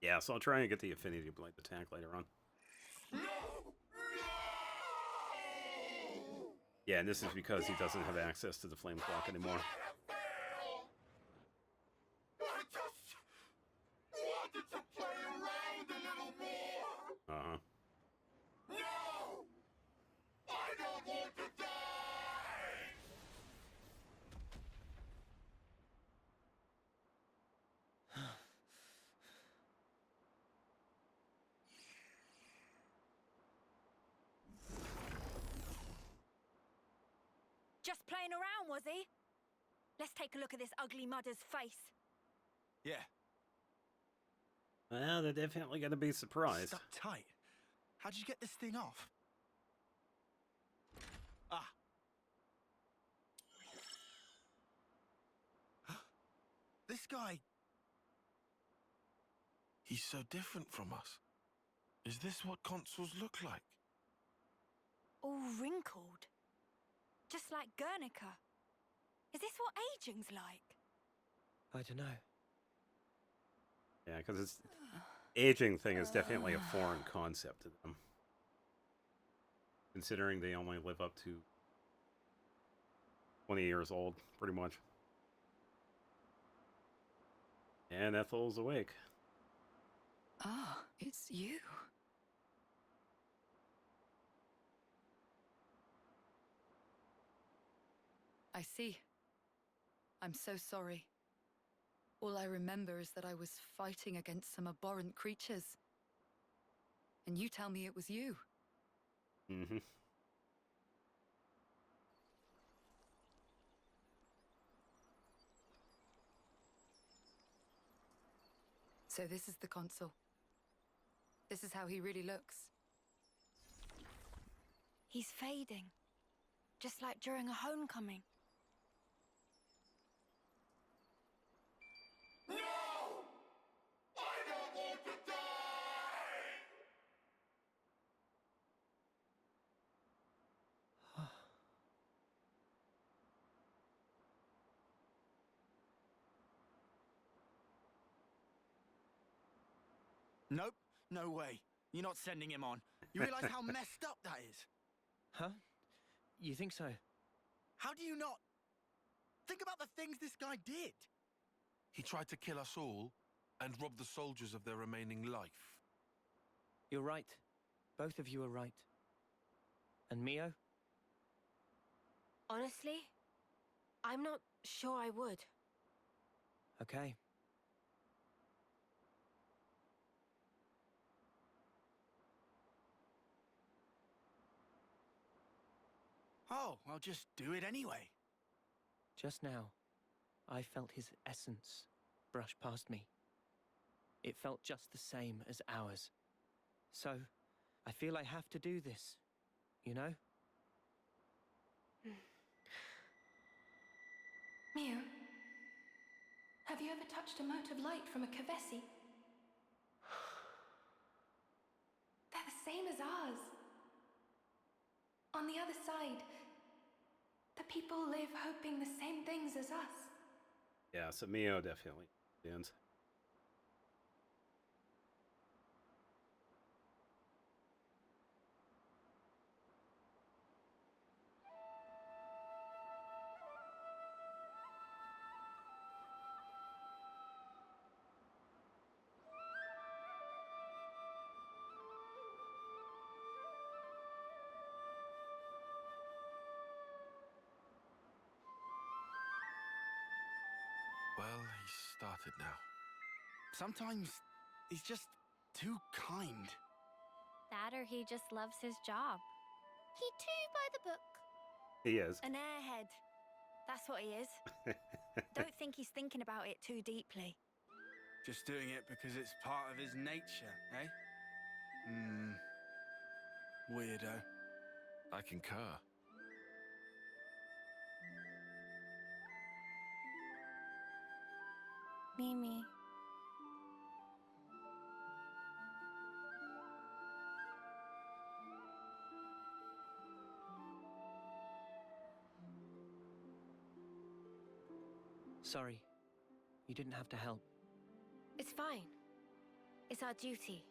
Yeah, so I'll try and get the Affinity Blade attack later on. Yeah, and this is because he doesn't have access to the Flame Clock anymore. Uh-huh. Just playing around, was he? Let's take a look at this ugly mudder's face. Yeah. Well, they're definitely going to be surprised. Stuck tight. How'd you get this thing off? Ah. This guy... He's so different from us. Is this what consoles look like? All wrinkled. Just like Guernica. Is this what aging's like? I don't know. Yeah, because it's aging thing is definitely a foreign concept to them. Considering they only live up to 20 years old, pretty much. And Ethel's awake. Ah, it's you. I see. I'm so sorry. All I remember is that I was fighting against some abhorrent creatures. And you tell me it was you. Mm-hmm. So this is the consul. This is how he really looks. He's fading. Just like during a homecoming. Nope. No way. You're not sending him on. You realize how messed up that is? Huh? You think so? How do you not... Think about the things this guy did. He tried to kill us all and rob the soldiers of their remaining life. You're right. Both of you are right. And Mio? Honestly, I'm not sure I would. Okay. Oh, I'll just do it anyway. Just now, I felt his essence brush past me. It felt just the same as ours. So, I feel I have to do this, you know? Mio, have you ever touched a mote of light from a Kavesi? They're the same as ours. On the other side, the people live hoping the same things as us. Yeah, so Mio definitely wins. Well, he's started now. Sometimes he's just too kind. That or he just loves his job. He too by the book. He is. An airhead. That's what he is. Don't think he's thinking about it too deeply. Just doing it because it's part of his nature, eh? Weirdo. I concur. Mimi. Sorry. You didn't have to help. It's fine. It's our duty.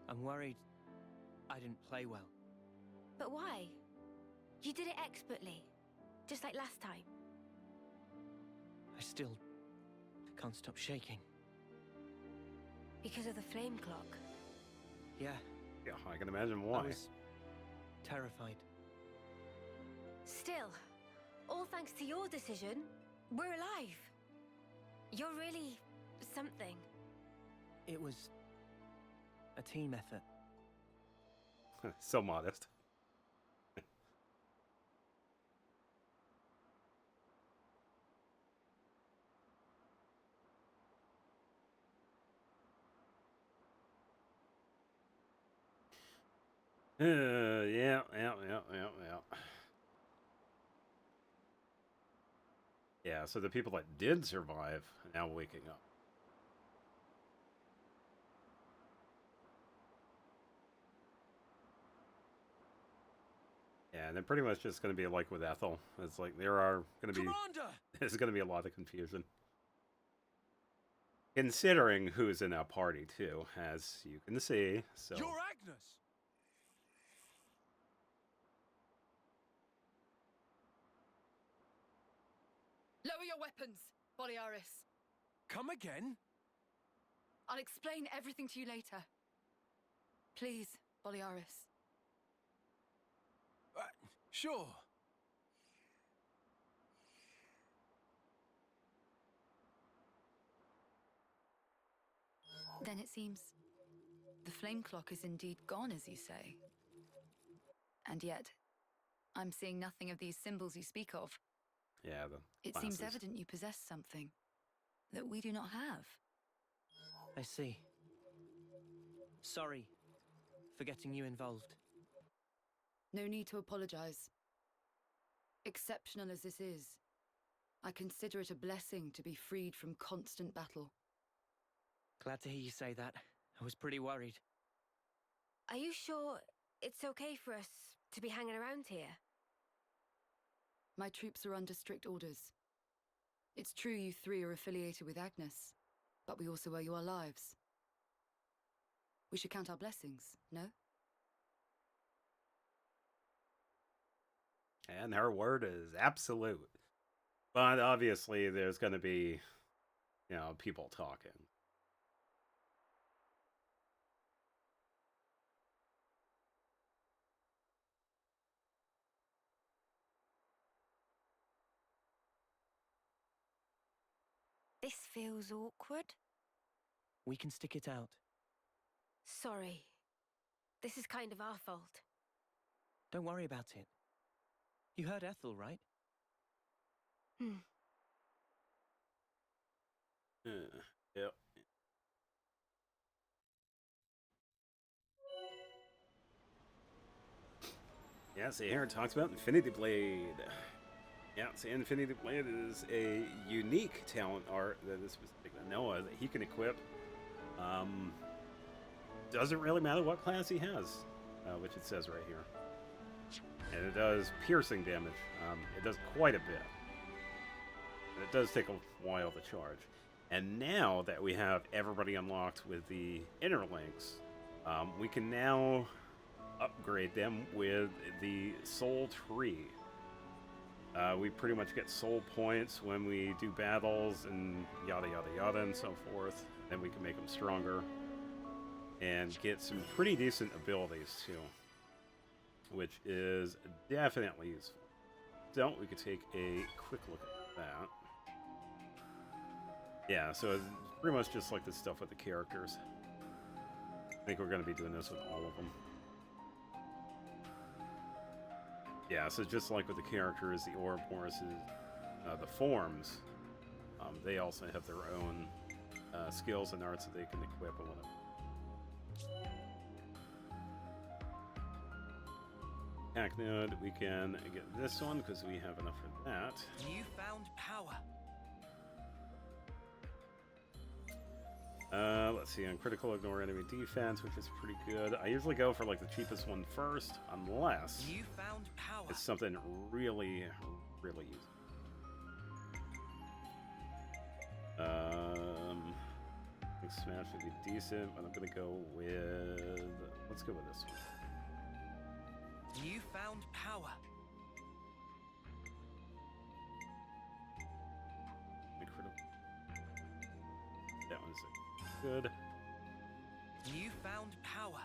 I'm worried I didn't play well. But why? You did it expertly, just like last time. I still can't stop shaking. Because of the flame clock. Yeah, Yeah, I can imagine I why. was terrified. Still, all thanks to your decision, we're alive. You're really something. It was a team effort. So modest. Yeah. Yeah, so the people that did survive are now waking up. Yeah, and they're pretty much just going to be like with Ethel. It's like there are going to be Commander! there's going to be a lot of confusion. Considering who's in that party too, as you can see. So You're Agnes! Lower your weapons, Boliaris. Come again? I'll explain everything to you later. Please, Boliaris. Sure. Then it seems the flame clock is indeed gone, as you say. And yet, I'm seeing nothing of these symbols you speak of. yeah, the It seems classes. evident you possess something that we do not have. I see. Sorry for getting you involved. No need to apologize. Exceptional as this is, I consider it a blessing to be freed from constant battle. Glad to hear you say that. I was pretty worried. Are you sure it's okay for us to be hanging around here? My troops are under strict orders. It's true you three are affiliated with Agnes, but we also owe you our lives. We should count our blessings, no? And her word is absolute. But obviously there's going to be, people talking. This feels awkward. We can stick it out. Sorry. This is kind of our fault. Don't worry about it. You heard Ethel, right? Yep. Yeah, see here it talks about Infinity Blade. Yeah, see, Infinity Blade is a unique talent art that is specific to Noah that he can equip. Doesn't really matter what class he has, which it says right here. And it does piercing damage. It does quite a bit. And it does take a while to charge. And now that we have everybody unlocked with the inner links, we can now upgrade them with the soul tree. We pretty much get soul points when we do battles and yada yada yada and so forth. Then we can make them stronger and get some pretty decent abilities too, which is definitely useful. So we could take a quick look at that. Yeah, so it's pretty much just like the stuff with the characters. I think we're going to be doing this with all of them. Yeah, so just like with the characters, the Ouroboroses, the forms, they also have their own skills and arts that they can equip and whatever. Hack node, we can get this one because we have enough for that. You found power. Let's see, on critical, ignore enemy defense, which is pretty good. I usually go for like the cheapest one first, unless You found power. it's something really, really useful. think Smash would be decent, but I'm gonna go with... Let's go with this one. Newfound power. That one's good. Newfound power.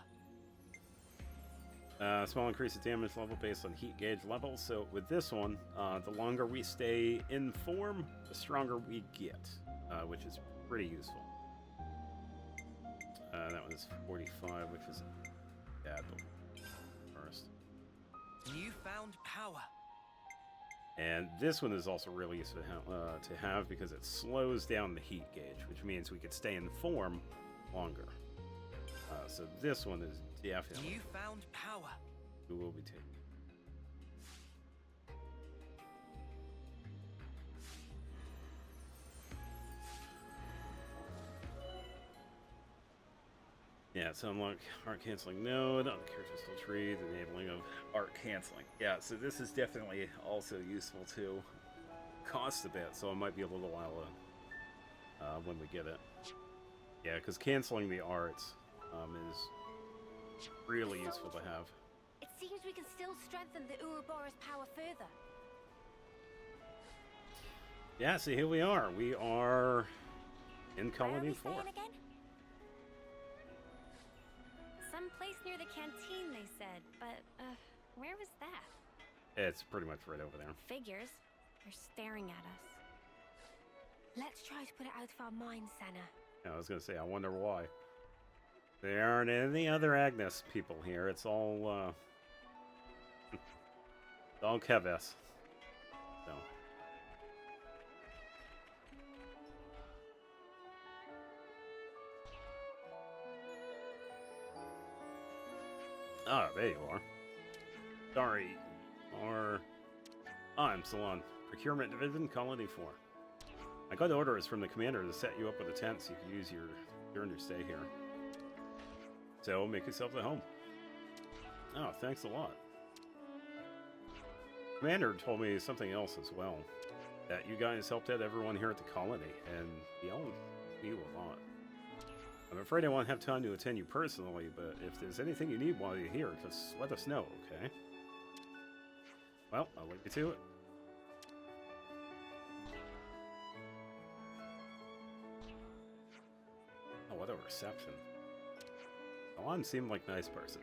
Small increase of damage level based on heat gauge level. So with this one, the longer we stay in form, the stronger we get, which is pretty useful. That one is 45, which is bad, but first. Newfound power. And this one is also really useful to have because it slows down the heat gauge, which means we could stay in form longer. So this one is definitely Newfound power. we will be taking. Yeah, so unlock art canceling node on the character still tree, the enabling of art canceling. Yeah, so this is definitely also useful too. Costs a bit, so it might be a little while when we get it. Yeah, because canceling the arts is really useful to have. It seems we can still strengthen the Ouroboros power further. Yeah, so here we are. We are in Colony 4. Again? Some place near the canteen, they said, but where was that? It's pretty much right over there. Figures. They're staring at us. Let's try to put it out of our minds, Senna. Yeah, I was going to say, I wonder why. There aren't any other Agnes people here. It's all, it's all Keves. So. Ah, there you are. Sorry. I'm Salon. Procurement Division, Colony 4. I got orders from the commander to set you up with a tent so you can use during your stay here. So, make yourself at home. Oh, thanks a lot. Commander told me something else as well. That you guys helped out everyone here at the colony, and he owed you a lot. I'm afraid I won't have time to attend you personally, but if there's anything you need while you're here, just let us know, okay? Well, I'll leave you to it. Oh, what a reception. Alon seemed like a nice person.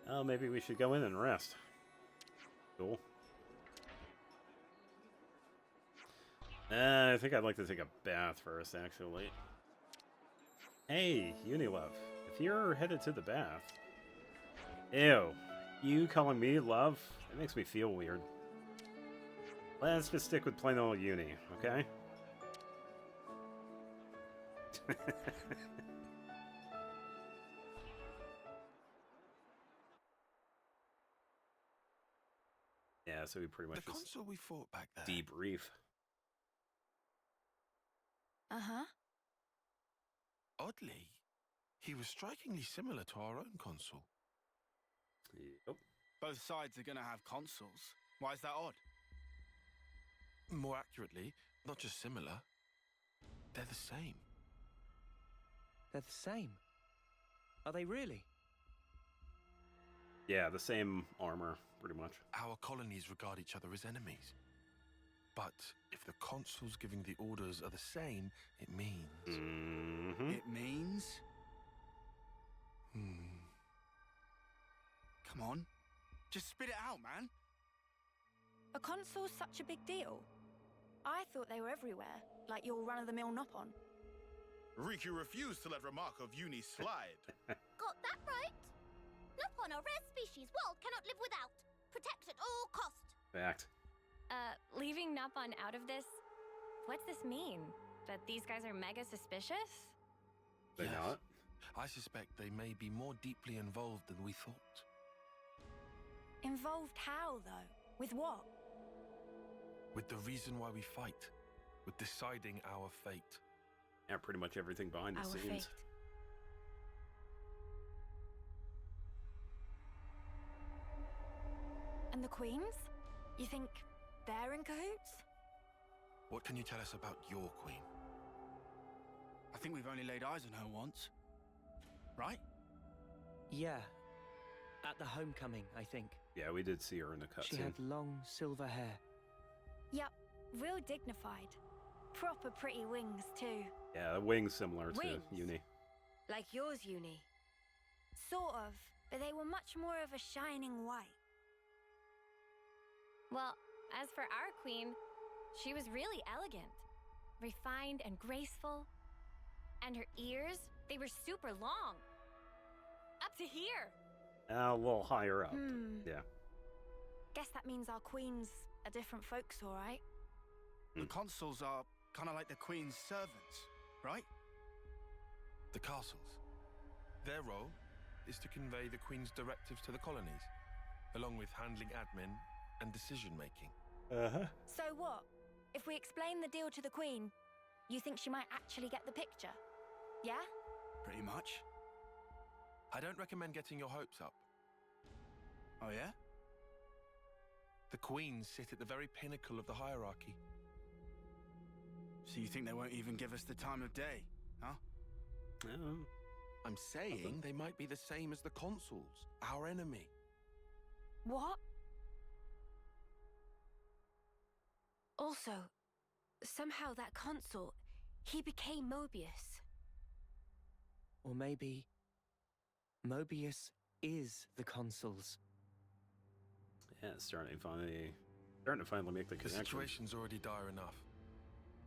Oh, maybe we should go in and rest. Cool. I think I'd like to take a bath first, actually. Hey, Unilove, if you're headed to the bath... Ew, you calling me love? It makes me feel weird. Let's just stick with plain old Uni, okay? Yeah, so we pretty much The just console we fought back there. debrief. Uh-huh. Oddly, he was strikingly similar to our own console. Yep. Both sides are gonna have consoles. Why is that odd? More accurately, not just similar, they're the same. They're the same. Are they really? Yeah, the same armor, pretty much. Our colonies regard each other as enemies. But if the consuls giving the orders are the same, it means... Mm-hmm. It means... Come on. Just spit it out, man. A console's such a big deal. I thought they were everywhere, like your run-of-the-mill Nopon. Riku refused to let remark of Uni slide. Got that right? Nopon, a rare species world cannot live without. Protect at all cost. Fact. Leaving Nopon out of this? What's this mean? That these guys are mega suspicious? They Yes. not? I suspect they may be more deeply involved than we thought. Involved how, though? With what? With the reason why we fight. With deciding our fate. Yeah, pretty much everything behind the Our scenes. fate. And the queens? You think they're in cahoots? What can you tell us about your queen? I think we've only laid eyes on her once. Right? Yeah. At the homecoming, I think. Yeah, we did see her in the She cutscene. had long silver hair. Yep, real dignified. Proper pretty wings, too. Yeah, the wings similar to Wings? Uni. Like yours, Uni. Sort of, but they were much more of a shining white. Well, as for our queen, she was really elegant, refined and graceful. And her ears, they were super long. Up to here. A little higher up. Yeah. Guess that means our queen's a different folks, all right? The consuls are kind of like the queen's servants, right? The castles. Their role is to convey the queen's directives to the colonies, along with handling admin and decision-making. Uh-huh. So what? If we explain the deal to the queen, you think she might actually get the picture? Yeah? Pretty much. I don't recommend getting your hopes up. Oh, yeah? The queens sit at the very pinnacle of the hierarchy. So you think they won't even give us the time of day, huh? I'm saying they might be the same as the consuls, our enemy. What? Also, somehow that consul, he became Mobius. Or maybe Mobius is the consuls. Yeah, it's starting to finally make the The connection. situation's already dire enough.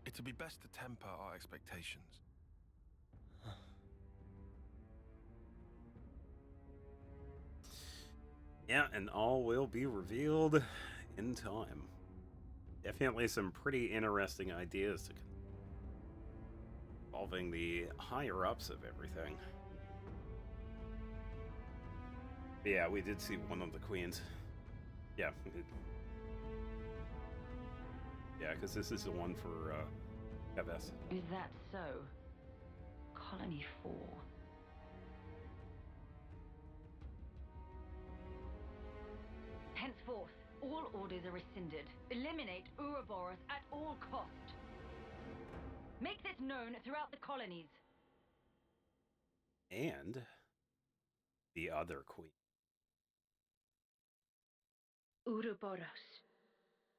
It'd be best to temper our expectations. Yeah, and all will be revealed in time. Definitely some pretty interesting ideas involving the higher-ups of everything. But yeah, we did see one of the queens. Yeah. Yeah, because this is the one for Keves. Is that so? Colony 4. Henceforth, all orders are rescinded. Eliminate Ouroboros at all cost. Make this known throughout the colonies. And the other queen. Ouroboros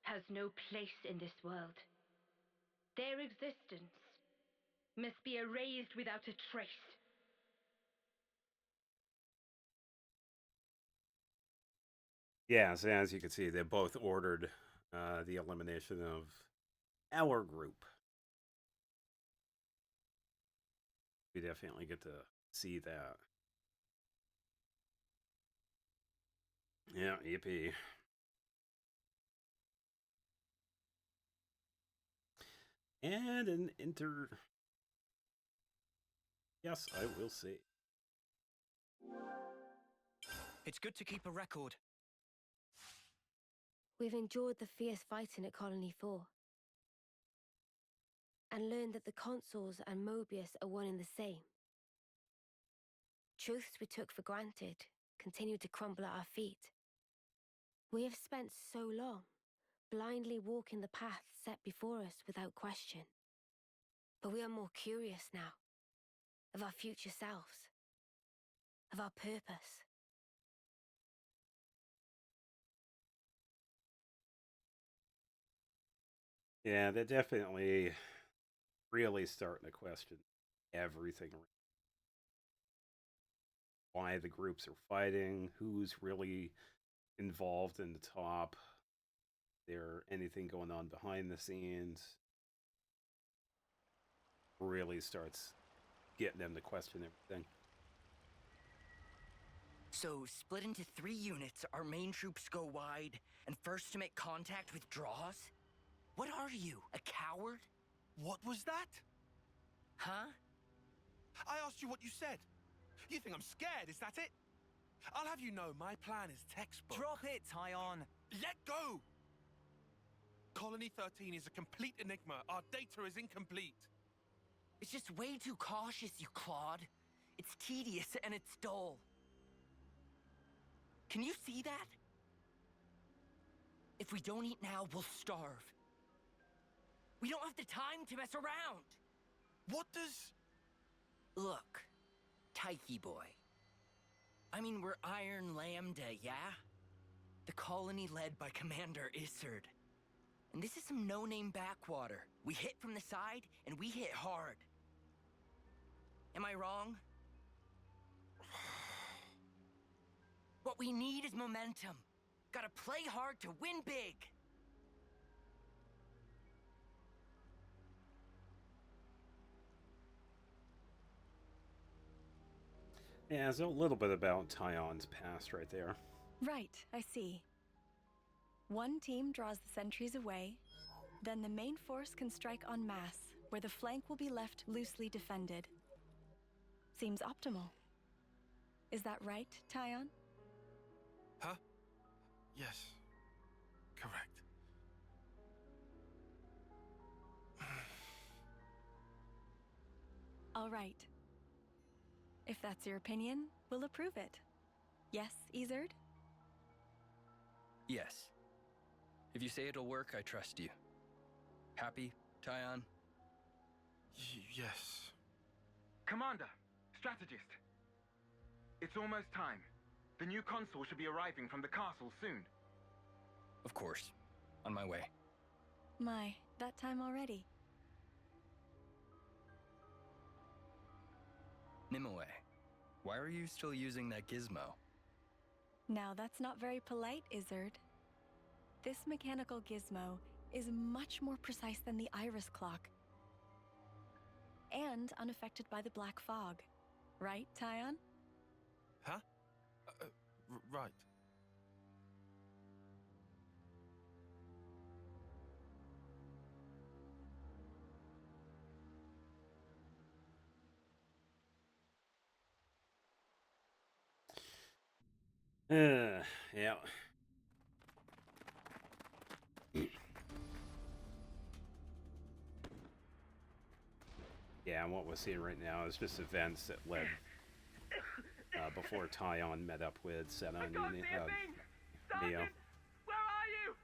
has no place in this world. Their existence must be erased without a trace. Yeah, so as you can see, they both ordered the elimination of our group. We definitely get to see that. Yeah, yippee. And an Yes, I will see. It's good to keep a record. We've endured the fierce fighting at Colony 4. And learned that the consuls and Mobius are one and the same. Truths we took for granted continue to crumble at our feet. We have spent so long blindly walking the path set before us without question. But we are more curious now of our future selves, of our purpose. Yeah, they're definitely really starting to question everything. Why the groups are fighting, who's really involved in the top. There anything going on behind the scenes. Really starts getting them to question everything. So, split into 3 units, our main troops go wide, and first to make contact withdraws? What are you, a coward? What was that? Huh? I asked you what you said. You think I'm scared, is that it? I'll have you know my plan is textbook. Drop it, Tyon! Let go! Colony 13 is a complete enigma. Our data is incomplete. It's just way too cautious, you clod. It's tedious and it's dull. Can you see that? If we don't eat now, we'll starve. We don't have the time to mess around. What does... Look, Taiki boy. I mean, we're Iron Lambda, yeah? The colony led by Commander Isard. And this is some no-name backwater. We hit from the side, and we hit hard. Am I wrong? What we need is momentum. Gotta play hard to win big. Yeah, there's a little bit about Tyon's past right there. Right, I see. One team draws the sentries away, then the main force can strike en masse, where the flank will be left loosely defended. Seems optimal. Is that right, Tyon? Huh? Yes. Correct. All right. If that's your opinion, we'll approve it. Yes, Isard? Yes. If you say it'll work, I trust you. Happy, Tyon? Yes. Commander, strategist. It's almost time. The new console should be arriving from the castle soon. Of course. On my way. My, that time already. Nimue, why are you still using that gizmo? Now that's not very polite, Isard. This mechanical gizmo is much more precise than the iris clock. And unaffected by the black fog. Right, Tyon? Huh? Right. Yeah. Yeah, and what we're seeing right now is just events that led before Tyon met up with Senna and Neo. Sergeant! Where are you?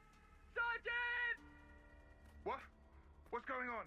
Sergeant! What? What's going on?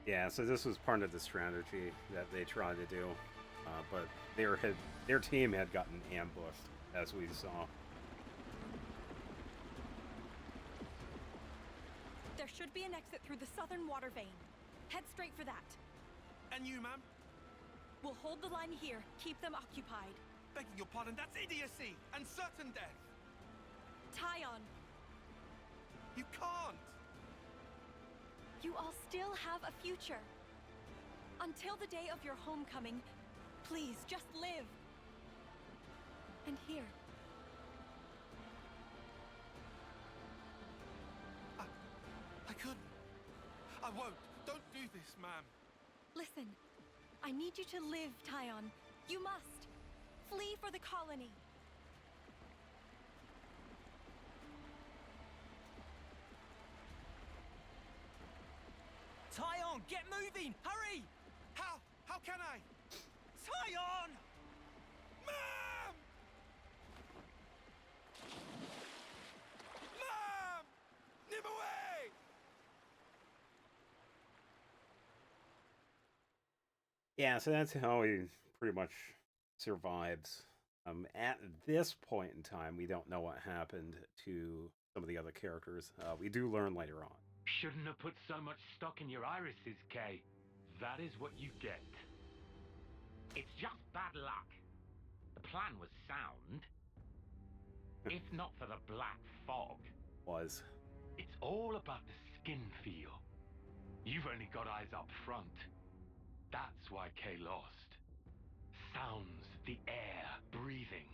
Yeah, so this was part of the strategy that they tried to do, but their team had gotten ambushed, as we saw. There should be an exit through the southern water vein. Head straight for that. And you, ma'am? We'll hold the line here. Keep them occupied. Begging your pardon, that's idiocy and certain death. Tyon! You can't! You all still have a future. Until the day of your homecoming, please, just live. And here. I couldn't. I won't. Don't do this, ma'am. Listen, I need you to live, Tyon. You must. Flee for the colony. Tyon, get moving! Hurry! How can I? Tyon! Ma'am! Ma'am! Nimue! Yeah, so that's how he pretty much survives. At this point in time, we don't know what happened to some of the other characters. We do learn later on. Shouldn't have put so much stock in your irises, Kay. That is what you get. It's just bad luck. The plan was sound. If not for the black fog. It's all about the skin feel. You've only got eyes up front. That's why Kay lost. sounds, the air, breathing.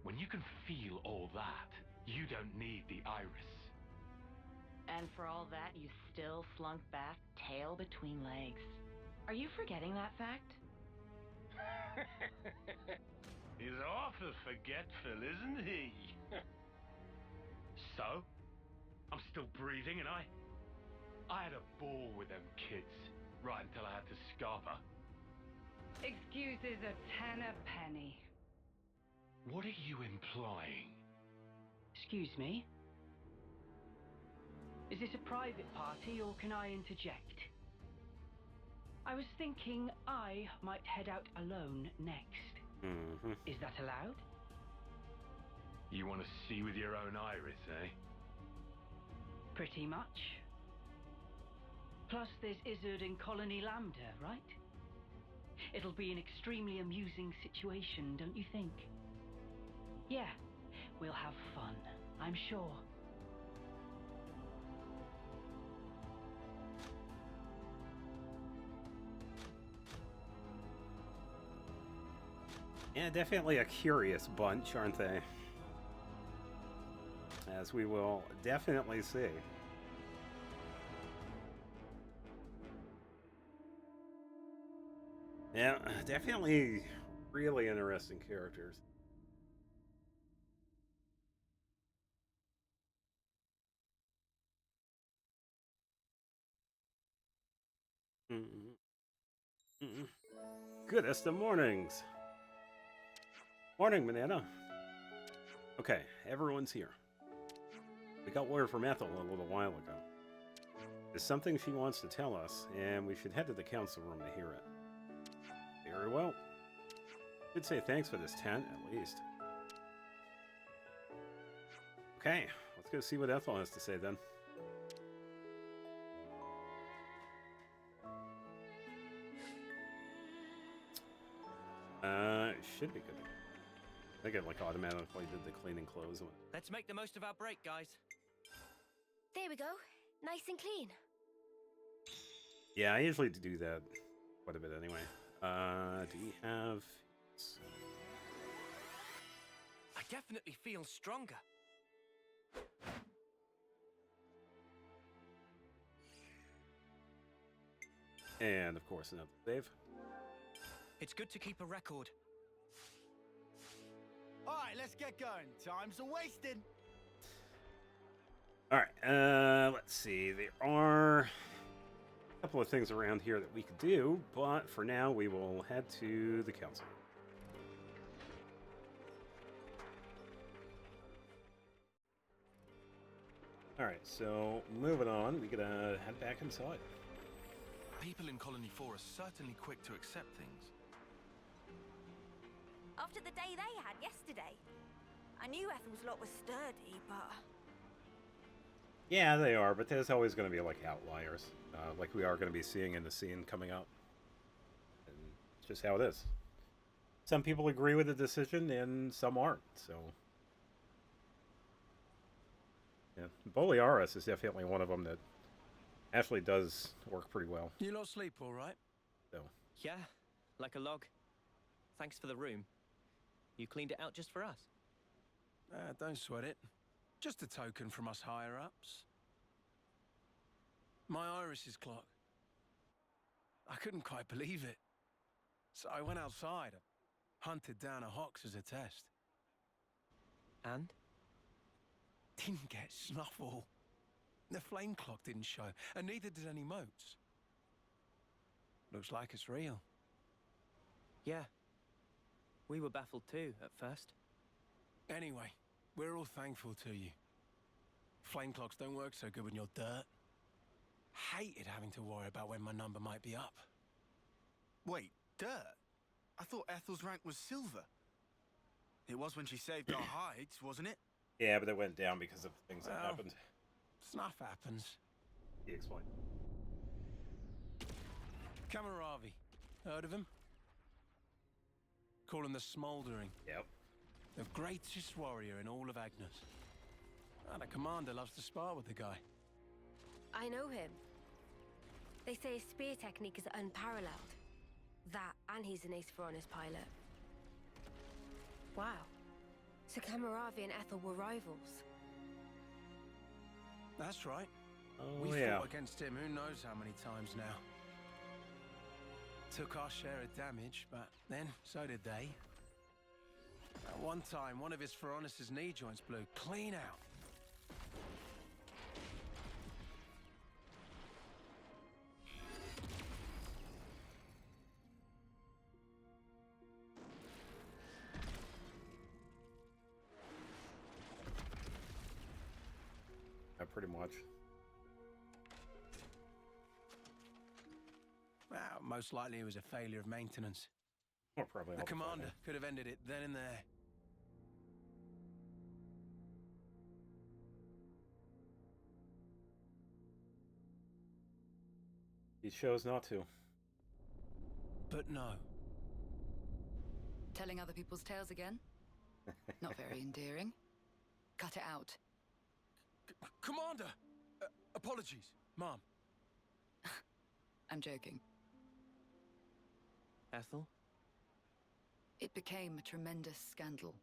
When you can feel all that, you don't need the iris. And for all that, you still slunk back, tail between legs. Are you forgetting that fact? He's awful forgetful, isn't he? So, I'm still breathing, and I had a ball with them kids, right until I had to scarper. Excuses a tenner penny. What are you implying? Excuse me? Is this a private party, or can I interject? I was thinking I might head out alone next. Mm-hmm. Is that allowed? You want to see with your own iris, eh? Pretty much. Plus, there's Izzard and Colony Lambda, right? It'll be an extremely amusing situation, don't you think? Yeah, we'll have fun, I'm sure. Yeah, definitely a curious bunch, aren't they? As we will definitely see. Yeah, definitely really interesting characters. Goodest of mornings. Morning, Banana. Okay, everyone's here. We got word from Ethel a little while ago. There's something she wants to tell us, and we should head to the council room to hear it. Very well. Should say thanks for this tent, at least. Okay, let's go see what Ethel has to say then. It should be good. I think it like automatically did the cleaning clothes. Let's make the most of our break, guys. There we go. Nice and clean. Yeah, I usually do that quite a bit anyway. Do we have... I definitely feel stronger. And of course another save. It's good to keep a record. Alright, let's get going. Time's a-wasting. Alright, let's see. There are a couple of things around here that we could do, but for now we will head to the council. Alright, so moving on, we gotta head back inside. People in Colony 4 are certainly quick to accept things. After the day they had yesterday. I knew Ethel's lot was sturdy, but... Yeah, they are, but there's always going to be, like, outliers. Like we are going to be seeing in the scene coming up. And it's just how it is. Some people agree with the decision, and some aren't, so... Yeah, Bolearis is definitely one of them that actually does work pretty well. You lot sleep all right? So. Yeah, like a log. Thanks for the room. You cleaned it out just for us. Don't sweat it. Just a token from us higher-ups. My iris is clocked. I couldn't quite believe it. So I went outside, hunted down a Hox as a test. And? Didn't get snuffle. The flame clock didn't show, and neither did any motes. Looks like it's real. Yeah. We were baffled too, at first. Anyway, we're all thankful to you. Flame clocks don't work so good when you're dirt. Hated having to worry about when my number might be up. Wait, dirt? I thought Ethel's rank was silver. It was when she saved our hides, wasn't it? Yeah, but it went down because of things that happened. Snuff happens. He explained. Kamaravi. Heard of him? Call him the Smouldering. Yep. The greatest warrior in all of Agnes. And a commander loves to spar with the guy. I know him. They say his spear technique is unparalleled. That, and he's an ace for honest pilot. Wow. So Kamaravi and Ethel were rivals. That's right. Oh, We yeah. fought against him who knows how many times now. Took our share of damage, but then so did they. At one time, one of his Feronis' knee joints blew clean out. Pretty much. Well, most likely it was a failure of maintenance. Or probably The all commander fun. could have ended it then and there. He chose not to. But no. Telling other people's tales again? Not very endearing. Cut it out. Commander! Apologies, Mom. I'm joking. Ethel? It became a tremendous scandal.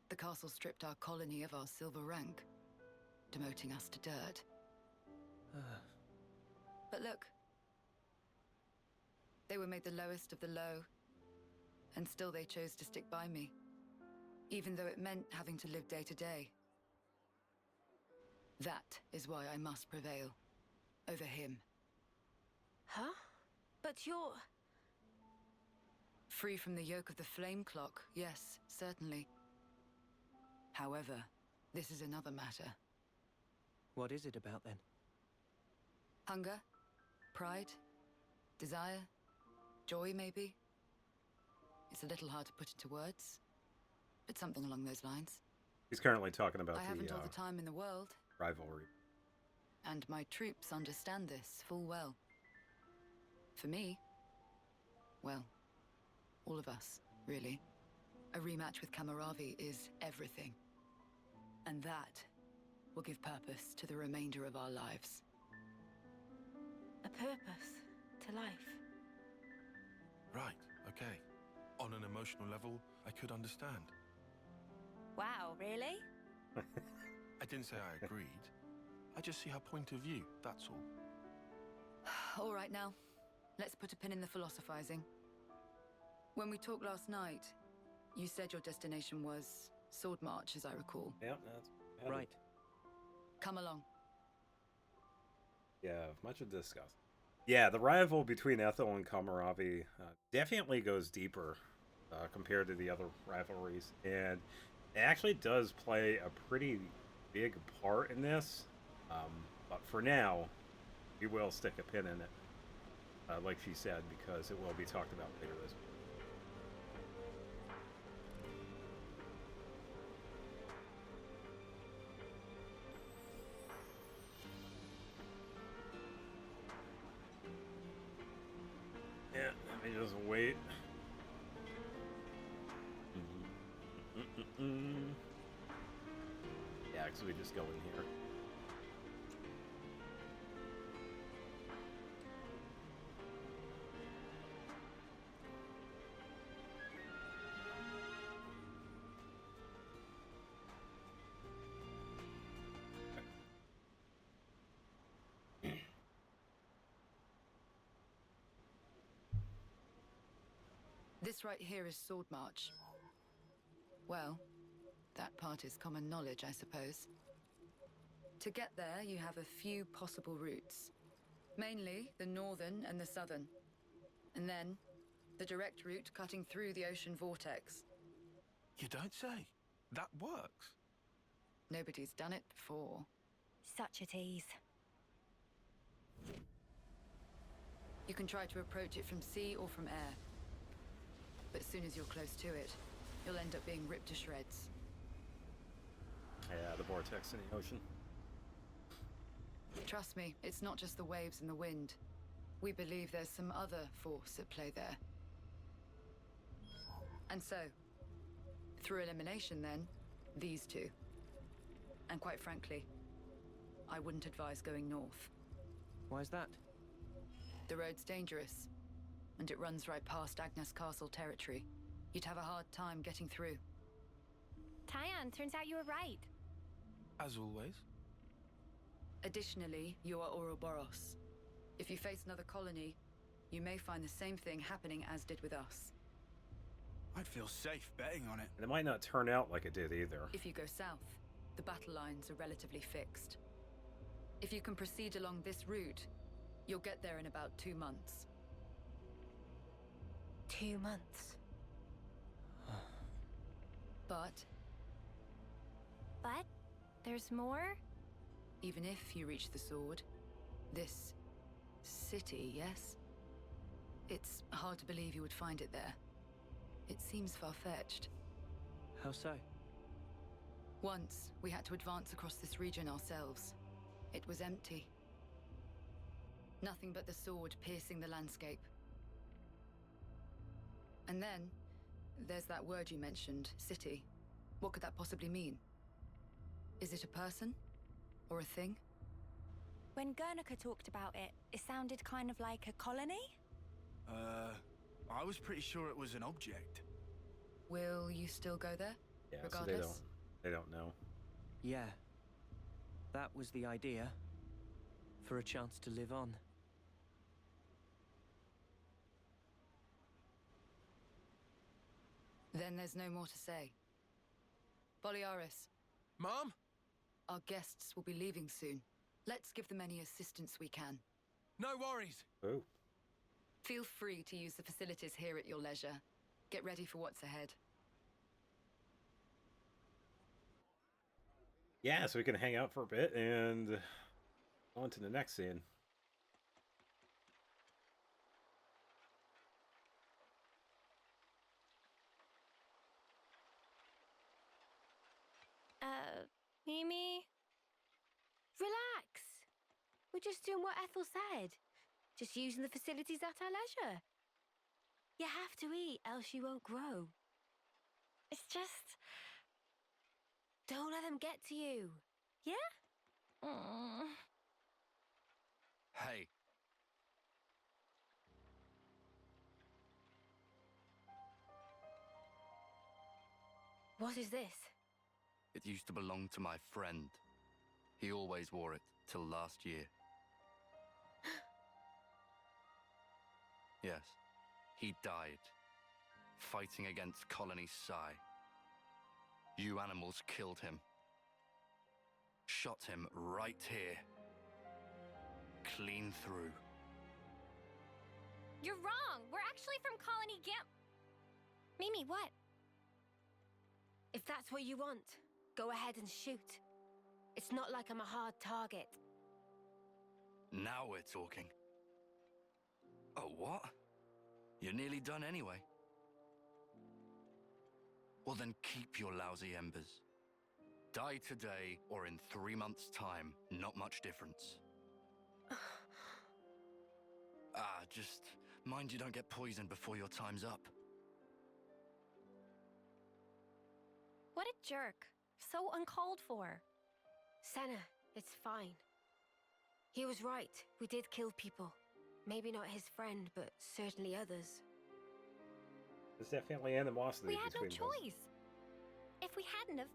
The castle stripped our colony of our silver rank, demoting us to dirt. But look. They were made the lowest of the low, and still they chose to stick by me, even though it meant having to live day to day. That is why I must prevail over him. Huh? But you're... Free from the yoke of the flame clock, yes, certainly. However, this is another matter. What is it about then? Hunger? Pride? Desire? Joy, maybe? It's a little hard to put into words, but something along those lines. He's currently talking about I haven't all the time in the world. Rivalry. And my troops understand this full well. For me, well, all of us, really. A rematch with Kamaravi is everything. And that will give purpose to the remainder of our lives. A purpose to life. Right, okay. On an emotional level, I could understand. Wow, really? I didn't say I agreed. I just see her point of view, that's all. All right now, let's put a pin in the philosophizing. When we talked last night, you said your destination was Sword March, as I recall. Yep, that's right. Come along. Yeah, much to discuss. Yeah, the rival between Ethel and Kamaravi definitely goes deeper compared to the other rivalries, and it actually does play a pretty big part in this. But for now, we will stick a pin in it, like she said, because it will be talked about later this week. Yeah, let me just wait. Yeah, because we just go in here. This right here is Sword March. Well, that part is common knowledge, I suppose. To get there, you have a few possible routes. Mainly the northern and the southern. And then, the direct route cutting through the ocean vortex. You don't say. That works. Nobody's done it before. Such a tease. You can try to approach it from sea or from air. But as soon as you're close to it, you'll end up being ripped to shreds. Yeah, the vortex in the ocean. Trust me, it's not just the waves and the wind. We believe there's some other force at play there. And so, through elimination then, these two. And quite frankly, I wouldn't advise going north. Why's that? The road's dangerous, and it runs right past Agnes Castle territory. You'd have a hard time getting through. Tyan, turns out you were right. As always. Additionally, you are Ouroboros. If you face another colony, you may find the same thing happening as did with us. I'd feel safe betting on it. And it might not turn out like it did either. If you go south, the battle lines are relatively fixed. If you can proceed along this route, you'll get there in about 2 months. 2 months. But there's more? even if you reach the sword, this city, yes? It's hard to believe you would find it there. It seems far-fetched. How so? Once, we had to advance across this region ourselves. It was empty. Nothing but the sword piercing the landscape. And then, there's that word you mentioned, city. What could that possibly mean? Is it a person? Or a thing? When Guernica talked about it, it sounded kind of like a colony? I was pretty sure it was an object. Will you still go there? Yeah, regardless? so they don't know. Yeah. That was the idea. For a chance to live on. Then there's no more to say. Boliaris. Mom? Our guests will be leaving soon. Let's give them any assistance we can. No worries. Oh. Feel free to use the facilities here at your leisure. Get ready for what's ahead. Yeah, so we can hang out for a bit and on to the next scene. Mimi? Relax. We're just doing what Ethel said. Just using the facilities at our leisure. You have to eat, else you won't grow. It's just... Don't let them get to you. Yeah? Hey. What is this? It used to belong to my friend. He always wore it till last year. Yes, he died, fighting against Colony Psi. You animals killed him. Shot him right here. Clean through. You're wrong! We're actually from Colony Gimp. Mimi, what? If that's what you want, go ahead and shoot. It's not like I'm a hard target. Now we're talking. Oh, what? You're nearly done anyway. Well then keep your lousy embers. Die today or in 3 months' time, not much difference. Just mind you don't get poisoned before your time's up. What a jerk. So uncalled for. Senna, it's fine. He was right. We did kill people. Maybe not his friend, but certainly others. There's definitely animosity We had no between us. choice. If we hadn't have,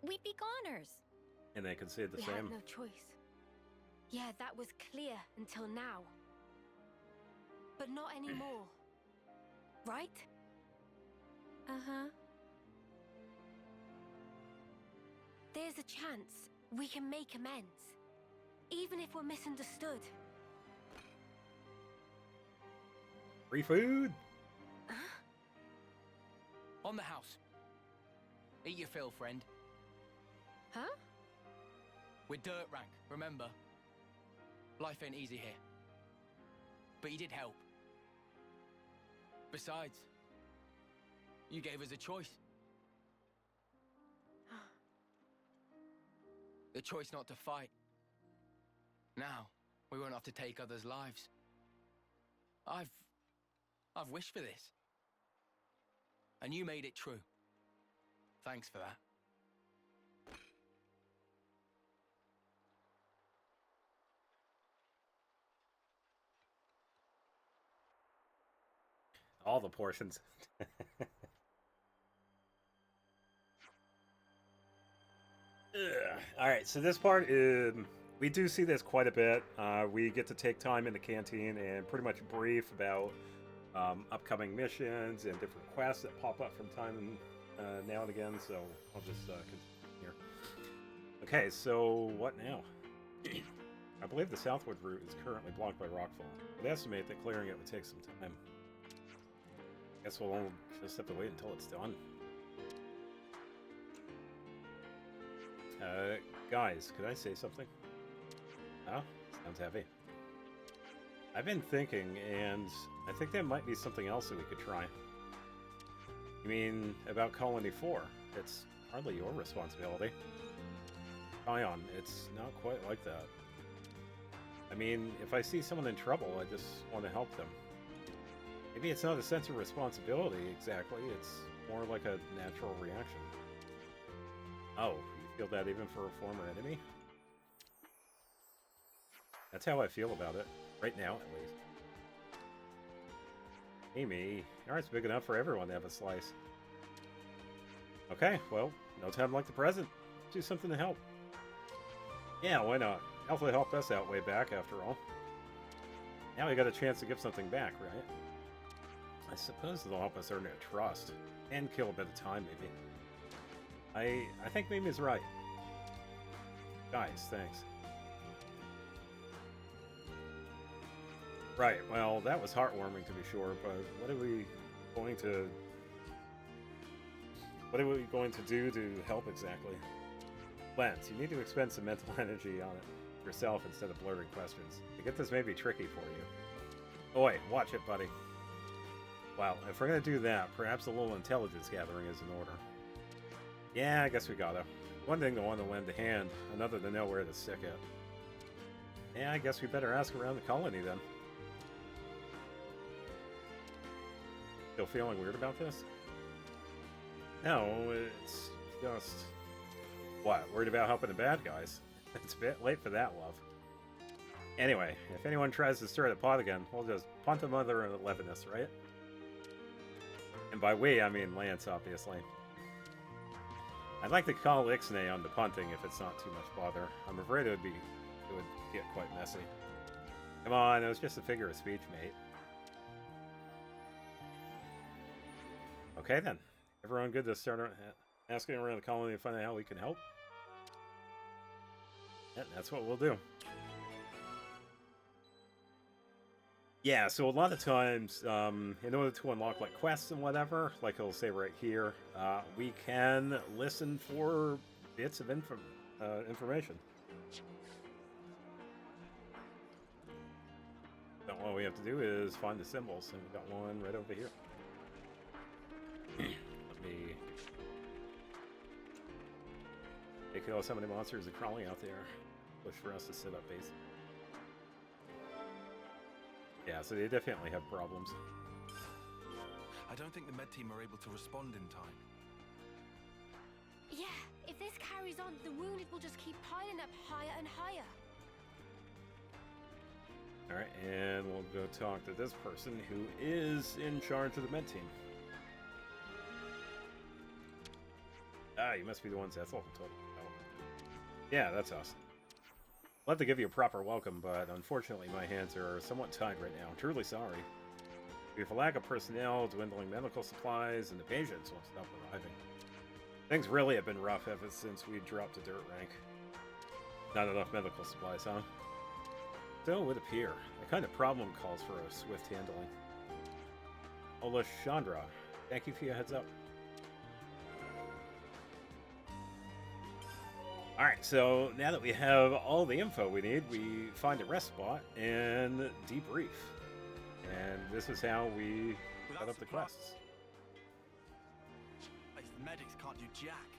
we'd be goners. And they considered the We same. had no choice. Yeah, that was clear until now. But not anymore. Right? Uh-huh. There's a chance we can make amends. Even if we're misunderstood. Free food! On the house. Eat your fill, friend. Huh? We're dirt rank, remember? Life ain't easy here. But you did help. Besides, you gave us a choice. The choice not to fight. Now, we won't have to take others' lives. I've wished for this. And you made it true. Thanks for that. All the portions. Alright, so this part is... We do see this quite a bit. We get to take time in the canteen and pretty much brief about upcoming missions and different quests that pop up from time now and again, so I'll just continue here. Okay, so what now? I believe the southward route is currently blocked by rockfall. I'd estimate that clearing it would take some time. Guess we'll just have to wait until it's done. Guys, could I say something? Oh, sounds heavy. I've been thinking, and I think there might be something else that we could try. You mean about Colony 4? It's hardly your responsibility. Ion, it's not quite like that. I mean, if I see someone in trouble, I just want to help them. Maybe it's not a sense of responsibility exactly, it's more like a natural reaction. Oh, you feel that even for a former enemy? That's how I feel about it. Right now, at least. Amy, your heart's big enough for everyone to have a slice. Okay, well, no time like the present. Do something to help. Yeah, why not? Alpha helped us out way back, after all. Now we got a chance to give something back, right? I suppose it'll help us earn their trust. And kill a bit of time, maybe. I think Mimi's right. Guys, thanks. Right, well, that was heartwarming to be sure, but what are we going to do to help exactly? Lance, you need to expend some mental energy on it yourself instead of blurting questions. I get this may be tricky for you. Oi, watch it, buddy. Well, if we're gonna do that, perhaps a little intelligence gathering is in order. Yeah, I guess we gotta. One thing to want to lend a hand, another to know where to stick it. Yeah, I guess we better ask around the colony then. Still feeling weird about this? No, it's just... What, worried about helping the bad guys? It's a bit late for that, love. Anyway, if anyone tries to stir the pot again, we'll just punt them under an 11th, right? And by we, I mean Lance, obviously. I'd like to call Ixnay on the punting if it's not too much bother. I'm afraid it would get quite messy. Come on, it was just a figure of speech, mate. Okay then. Everyone good to start asking around the colony to find out how we can help? Yeah, that's what we'll do. Yeah, so a lot of times, in order to unlock like quests and whatever, like it'll say right here, we can listen for bits of information. So all we have to do is find the symbols, and we've got one right over here. Let me take out how many monsters are crawling out there. Push for us to set up base. Yeah, so they definitely have problems. I don't think the med team are able to respond in time. Yeah, if this carries on, the wounded will just keep piling up higher and higher. Alright, and we'll go talk to this person who is in charge of the med team. Ah, you must be the ones that's all told. Oh. Yeah, that's us. I'd love to give you a proper welcome, but unfortunately my hands are somewhat tied right now. I'm truly sorry. We have a lack of personnel, dwindling medical supplies, and the patients won't stop arriving. Things really have been rough ever since we dropped to dirt rank. Not enough medical supplies, huh? So it would appear. The kind of problem calls for a swift handling. Ola Chandra, thank you for your heads up. Alright, so now that we have all the info we need, we find a rest spot and debrief. And this is how we set up the quests. The medics can't do jack.